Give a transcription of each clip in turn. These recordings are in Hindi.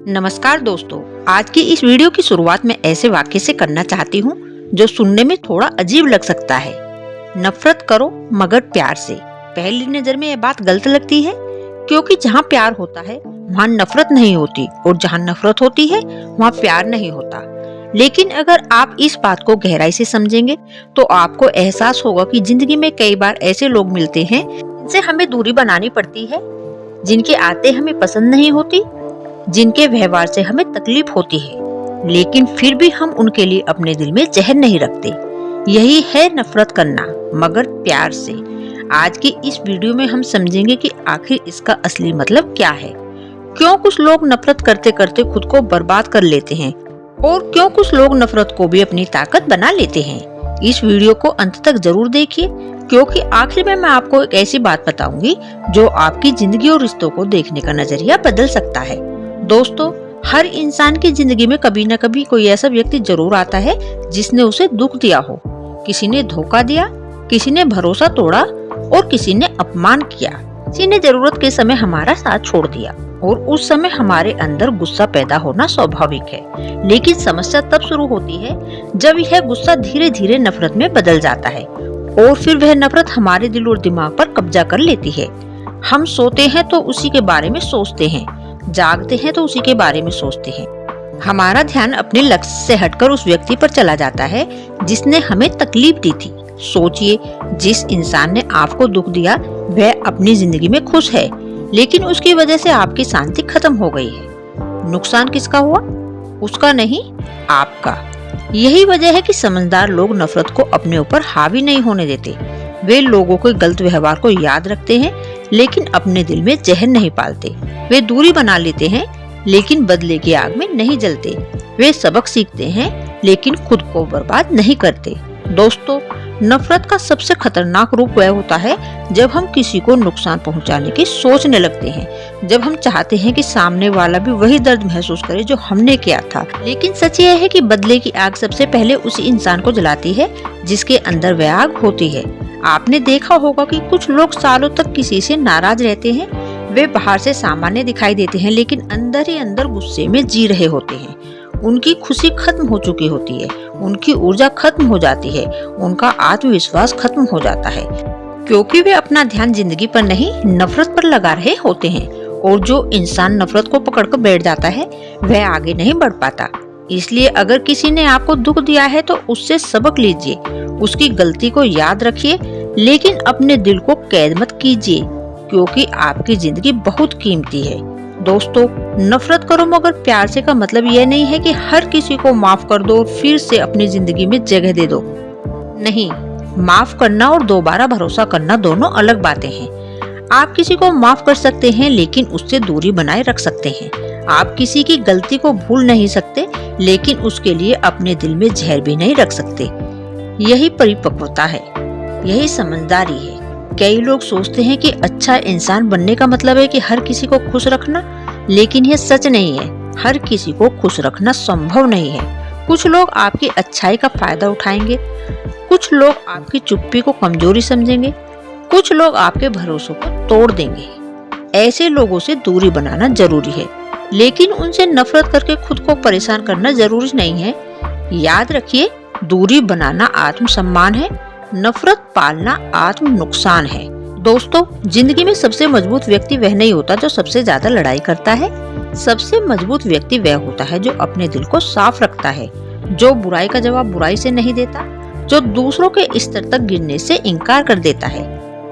नमस्कार दोस्तों, आज की इस वीडियो की शुरुआत मैं ऐसे वाक्य से करना चाहती हूँ जो सुनने में थोड़ा अजीब लग सकता है। नफरत करो मगर प्यार से। पहली नजर में यह बात गलत लगती है क्योंकि जहाँ प्यार होता है वहाँ नफरत नहीं होती और जहाँ नफरत होती है वहाँ प्यार नहीं होता। लेकिन अगर आप इस बात को गहराई से समझेंगे तो आपको एहसास होगा कि जिंदगी में कई बार ऐसे लोग मिलते हैं जिनसे हमें दूरी बनानी पड़ती है, जिनकी आदतें हमें पसंद नहीं होती, जिनके व्यवहार से हमें तकलीफ होती है, लेकिन फिर भी हम उनके लिए अपने दिल में जहर नहीं रखते। यही है नफरत करना मगर प्यार से। आज की इस वीडियो में हम समझेंगे कि आखिर इसका असली मतलब क्या है, क्यों कुछ लोग नफरत करते करते खुद को बर्बाद कर लेते हैं और क्यों कुछ लोग नफरत को भी अपनी ताकत बना लेते हैं। इस वीडियो को अंत तक जरूर देखिए क्योंकि आखिर में मैं आपको एक ऐसी बात बताऊंगी जो आपकी जिंदगी और रिश्तों को देखने का नजरिया बदल सकता है। दोस्तों, हर इंसान की जिंदगी में कभी न कभी कोई ऐसा व्यक्ति जरूर आता है जिसने उसे दुख दिया हो। किसी ने धोखा दिया, किसी ने भरोसा तोड़ा और किसी ने अपमान किया। किसी ने जरूरत के समय हमारा साथ छोड़ दिया और उस समय हमारे अंदर गुस्सा पैदा होना स्वाभाविक है। लेकिन समस्या तब शुरू होती है जब यह गुस्सा धीरे धीरे नफरत में बदल जाता है और फिर वह नफरत हमारे दिल और दिमाग पर कब्जा कर लेती है। हम सोते हैं तो उसी के बारे में सोचते हैं, जागते हैं तो उसी के बारे में सोचते हैं। हमारा ध्यान अपने लक्ष्य से हटकर उस व्यक्ति पर चला जाता है जिसने हमें तकलीफ दी थी। सोचिए, जिस इंसान ने आपको दुख दिया वह अपनी जिंदगी में खुश है, लेकिन उसकी वजह से आपकी शांति खत्म हो गई है। नुकसान किसका हुआ? उसका नहीं, आपका। यही वजह है कि समझदार लोग नफरत को अपने ऊपर हावी नहीं होने देते। वे लोगों के गलत व्यवहार को याद रखते हैं लेकिन अपने दिल में जहर नहीं पालते। वे दूरी बना लेते हैं लेकिन बदले की आग में नहीं जलते। वे सबक सीखते हैं लेकिन खुद को बर्बाद नहीं करते। दोस्तों, नफरत का सबसे खतरनाक रूप वह होता है जब हम किसी को नुकसान पहुंचाने की सोचने लगते हैं, जब हम चाहते हैं कि सामने वाला भी वही दर्द महसूस करे जो हमने किया था। लेकिन सच यह है कि बदले की आग सबसे पहले उसी इंसान को जलाती है जिसके अंदर वह आग होती है। आपने देखा होगा कि कुछ लोग सालों तक किसी से नाराज रहते हैं। वे बाहर से सामान्य दिखाई देते हैं लेकिन अंदर ही अंदर गुस्से में जी रहे होते हैं। उनकी खुशी खत्म हो चुकी होती है, उनकी ऊर्जा खत्म हो जाती है, उनका आत्मविश्वास खत्म हो जाता है क्योंकि वे अपना ध्यान जिंदगी पर नहीं नफरत पर लगा रहे होते हैं। और जो इंसान नफरत को पकड़कर बैठ जाता है वह आगे नहीं बढ़ पाता। इसलिए अगर किसी ने आपको दुख दिया है तो उससे सबक लीजिए, उसकी गलती को याद रखिए लेकिन अपने दिल को कैद मत कीजिए क्योंकि आपकी जिंदगी बहुत कीमती है। दोस्तों, नफरत करो मगर प्यार से का मतलब यह नहीं है कि हर किसी को माफ कर दो और फिर से अपनी जिंदगी में जगह दे दो। नहीं, माफ करना और दोबारा भरोसा करना दोनों अलग बातें हैं। आप किसी को माफ कर सकते हैं लेकिन उससे दूरी बनाए रख सकते हैं। आप किसी की गलती को भूल नहीं सकते लेकिन उसके लिए अपने दिल में जहर भी नहीं रख सकते। यही परिपक्वता है, यही समझदारी है। कई लोग सोचते हैं कि अच्छा इंसान बनने का मतलब है कि हर किसी को खुश रखना, लेकिन यह सच नहीं है। हर किसी को खुश रखना संभव नहीं है। कुछ लोग आपकी अच्छाई का फायदा उठाएंगे, कुछ लोग आपकी चुप्पी को कमजोरी समझेंगे, कुछ लोग आपके भरोसों को तोड़ देंगे। ऐसे लोगों से दूरी बनाना जरूरी है लेकिन उनसे नफरत करके खुद को परेशान करना जरूरी नहीं है। याद रखिए, दूरी बनाना आत्मसम्मान है, नफरत पालना आत्म नुकसान है। दोस्तों, जिंदगी में सबसे मजबूत व्यक्ति वह नहीं होता जो सबसे ज्यादा लड़ाई करता है। सबसे मजबूत व्यक्ति वह होता है जो अपने दिल को साफ रखता है, जो बुराई का जवाब बुराई से नहीं देता, जो दूसरों के स्तर तक गिरने से इनकार कर देता है,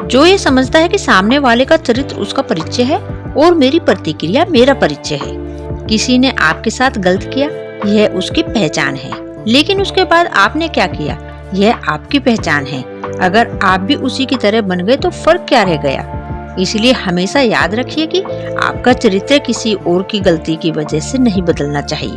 जो ये समझता है कि सामने वाले का चरित्र उसका परिचय है और मेरी प्रतिक्रिया मेरा परिचय है। किसी ने आपके साथ गलत किया, यह उसकी पहचान है, लेकिन उसके बाद आपने क्या किया यह आपकी पहचान है। अगर आप भी उसी की तरह बन गए तो फर्क क्या रह गया। इसलिए हमेशा याद रखिए कि आपका चरित्र किसी और की गलती की वजह से नहीं बदलना चाहिए।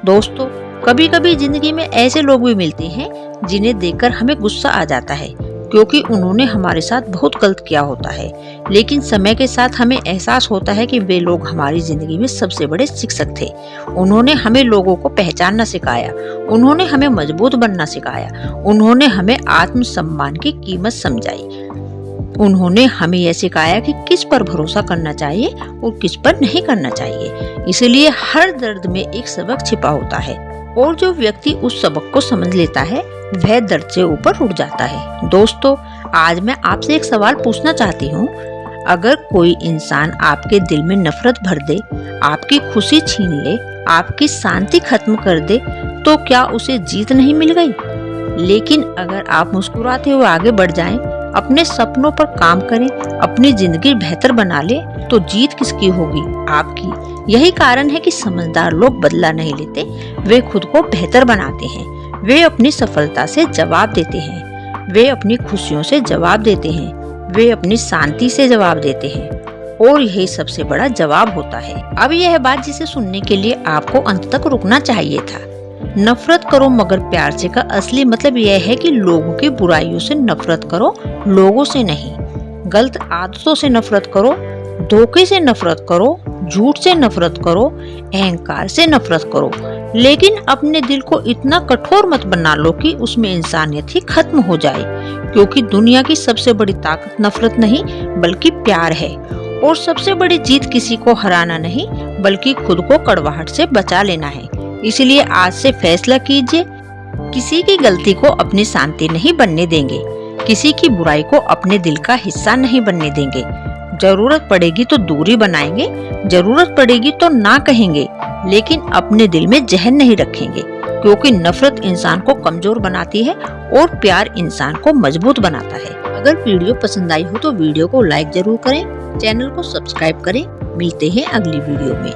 दोस्तों, कभी कभी जिंदगी में ऐसे लोग भी मिलते हैं जिन्हें देखकर हमें गुस्सा आ जाता है क्योंकि उन्होंने हमारे साथ बहुत गलत किया होता है, लेकिन समय के साथ हमें एहसास होता है कि वे लोग हमारी जिंदगी में सबसे बड़े शिक्षक थे। उन्होंने हमें लोगों को पहचानना सिखाया, उन्होंने हमें मजबूत बनना सिखाया, उन्होंने हमें आत्मसम्मान की कीमत समझाई उन्होंने हमें यह सिखाया कि किस पर भरोसा करना चाहिए और किस पर नहीं करना चाहिए। इसलिए हर दर्द में एक सबक छिपा होता है और जो व्यक्ति उस सबक को समझ लेता है वह दर्द से ऊपर उठ जाता है। दोस्तों, आज मैं आपसे एक सवाल पूछना चाहती हूँ। अगर कोई इंसान आपके दिल में नफरत भर दे, आपकी खुशी छीन ले, आपकी शांति खत्म कर दे, तो क्या उसे जीत नहीं मिल गई? लेकिन अगर आप मुस्कुराते हुए आगे बढ़ जाएं, अपने सपनों पर काम करें, अपनी जिंदगी बेहतर बना ले, तो जीत किसकी होगी? आपकी। यही कारण है कि समझदार लोग बदला नहीं लेते, वे खुद को बेहतर बनाते हैं। वे अपनी सफलता से जवाब देते हैं, वे अपनी खुशियों से जवाब देते हैं, वे अपनी शांति से जवाब देते हैं, और यही सबसे बड़ा जवाब होता है। अब यह बात जिसे सुनने के लिए आपको अंत तक रुकना चाहिए था। नफरत करो मगर प्यार से का असली मतलब यह है कि लोगों की बुराइयों से नफरत करो, लोगों से नहीं। गलत आदतों से नफरत करो, धोखे से नफरत करो, झूठ से नफरत करो, अहंकार से नफरत करो, लेकिन अपने दिल को इतना कठोर मत बना लो कि उसमें इंसानियत ही खत्म हो जाए, क्योंकि दुनिया की सबसे बड़ी ताकत नफरत नहीं बल्कि प्यार है। और सबसे बड़ी जीत किसी को हराना नहीं बल्कि खुद को कड़वाहट से बचा लेना है। इसलिए आज से फैसला कीजिए, किसी की गलती को अपनी शांति नहीं बनने देंगे, किसी की बुराई को अपने दिल का हिस्सा नहीं बनने देंगे। जरूरत पड़ेगी तो दूरी बनाएंगे, जरूरत पड़ेगी तो ना कहेंगे, लेकिन अपने दिल में जहर नहीं रखेंगे, क्योंकि नफरत इंसान को कमजोर बनाती है और प्यार इंसान को मजबूत बनाता है। अगर वीडियो पसंद आई हो तो वीडियो को लाइक जरूर करें, चैनल को सब्सक्राइब करें। मिलते हैं अगली वीडियो में।